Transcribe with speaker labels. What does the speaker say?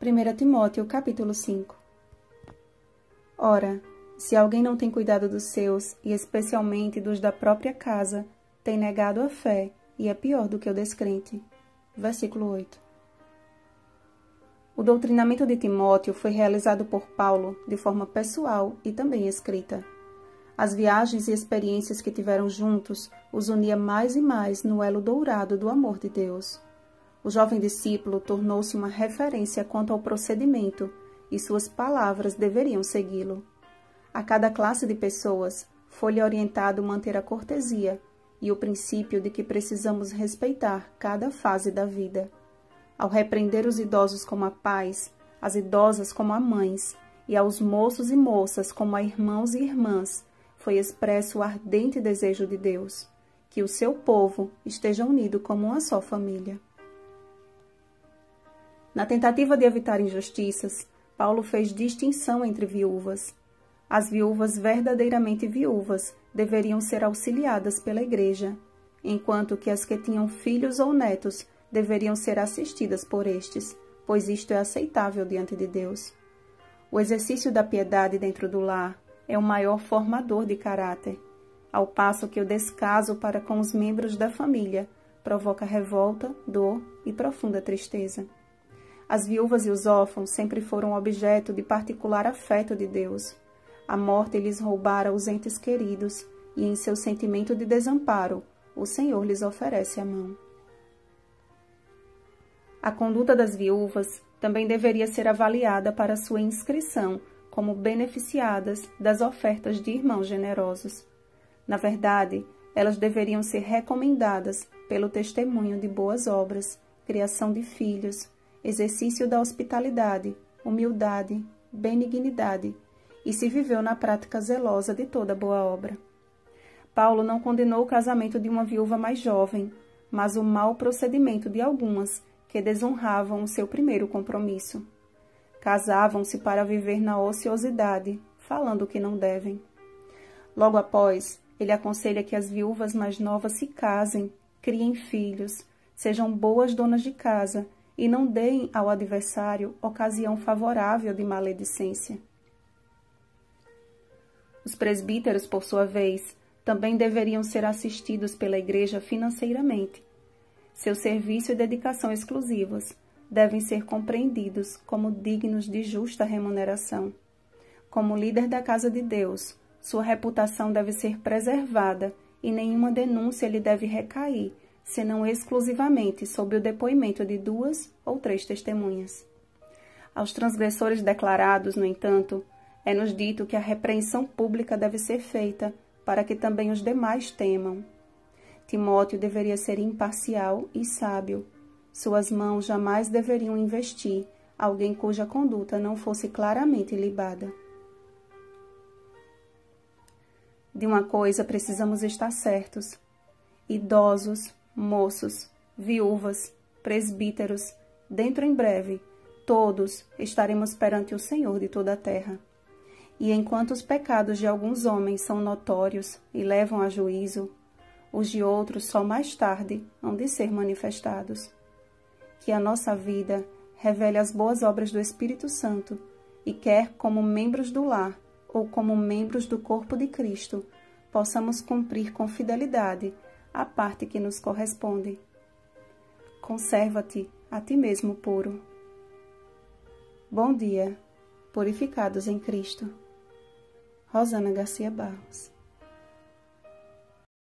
Speaker 1: 1 Timóteo, capítulo 5. Ora, se alguém não tem cuidado dos seus, e especialmente dos da própria casa, tem negado a fé, e é pior do que o descrente. Versículo 8. O doutrinamento de Timóteo foi realizado por Paulo de forma pessoal e também escrita. As viagens e experiências que tiveram juntos os unia mais e mais no elo dourado do amor de Deus. O jovem discípulo tornou-se uma referência quanto ao procedimento, e suas palavras deveriam segui-lo. A cada classe de pessoas foi-lhe orientado manter a cortesia e o princípio de que precisamos respeitar cada fase da vida. Ao repreender os idosos como a pais, as idosas como a mães, e aos moços e moças como a irmãos e irmãs, foi expresso o ardente desejo de Deus, que o seu povo esteja unido como uma só família. Na tentativa de evitar injustiças, Paulo fez distinção entre viúvas. As viúvas verdadeiramente viúvas deveriam ser auxiliadas pela igreja, enquanto que as que tinham filhos ou netos deveriam ser assistidas por estes, pois isto é aceitável diante de Deus. O exercício da piedade dentro do lar é o maior formador de caráter, ao passo que o descaso para com os membros da família provoca revolta, dor e profunda tristeza. As viúvas e os órfãos sempre foram objeto de particular afeto de Deus. A morte lhes roubara os entes queridos, e em seu sentimento de desamparo, o Senhor lhes oferece a mão. A conduta das viúvas também deveria ser avaliada para sua inscrição como beneficiadas das ofertas de irmãos generosos. Na verdade, elas deveriam ser recomendadas pelo testemunho de boas obras, criação de filhos, exercício da hospitalidade, humildade, benignidade, e se viveu na prática zelosa de toda boa obra. Paulo não condenou o casamento de uma viúva mais jovem, mas o mau procedimento de algumas que desonravam o seu primeiro compromisso. Casavam-se para viver na ociosidade, falando o que não devem. Logo após, ele aconselha que as viúvas mais novas se casem, criem filhos, sejam boas donas de casa e não deem ao adversário ocasião favorável de maledicência. Os presbíteros, por sua vez, também deveriam ser assistidos pela igreja financeiramente. Seu serviço e dedicação exclusivos devem ser compreendidos como dignos de justa remuneração. Como líder da casa de Deus, sua reputação deve ser preservada e nenhuma denúncia lhe deve recair, senão exclusivamente sob o depoimento de 2 ou 3 testemunhas. Aos transgressores declarados, no entanto, é-nos dito que a repreensão pública deve ser feita, para que também os demais temam. Timóteo deveria ser imparcial e sábio. Suas mãos jamais deveriam investir alguém cuja conduta não fosse claramente libada. De uma coisa precisamos estar certos: idosos, moços, viúvas, presbíteros, dentro em breve, todos estaremos perante o Senhor de toda a terra. E enquanto os pecados de alguns homens são notórios e levam a juízo, os de outros só mais tarde hão de ser manifestados. Que a nossa vida revele as boas obras do Espírito Santo e quer como membros do lar ou como membros do corpo de Cristo, possamos cumprir com fidelidade a parte que nos corresponde. Conserva-te a ti mesmo puro. Bom dia, purificados em Cristo. Rosana Garcia Barros.